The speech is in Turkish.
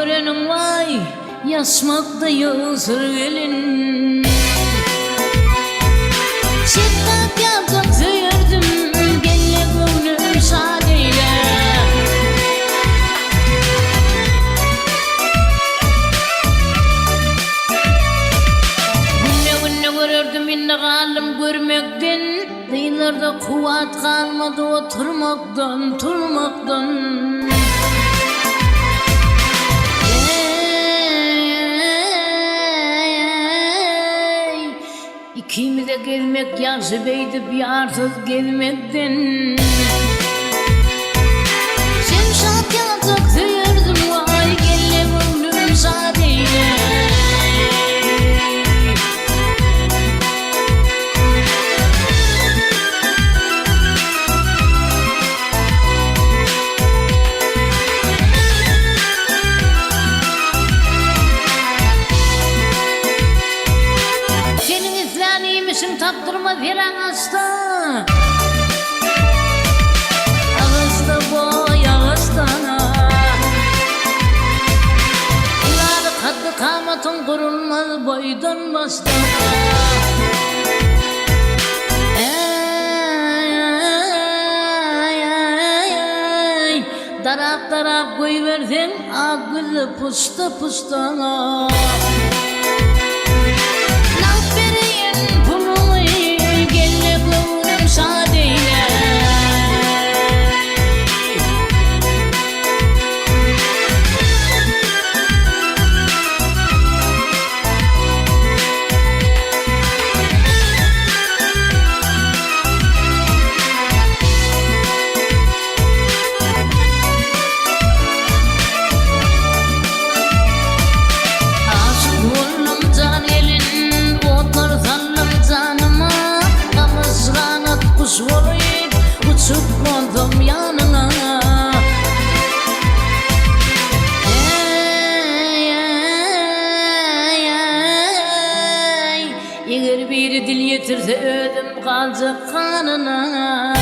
görenin vay, yasmakta yağsır gelin. Şiddet yaptık sıyırdım, gelle gönlüm sadeyle. Günne görürdüm inne kalım görmekten, dıylarda kuvvet kalmadı oturmaktan, turmaktan. İkimize gelmek yazıbeydi bir artık gelmekten. Şemşat yatık sıyırdım vay, gelle gönlüm sadeyle. Taptırma veren hasta, ağızda boy ağızdan. Uları kaddı kamatın kurulmaz boydan bastı. Darap darap koyuversen akıllı pusta pusta. Uçup kondum yanına. Eğer bir dil yetirse ödüm kalacak kanına.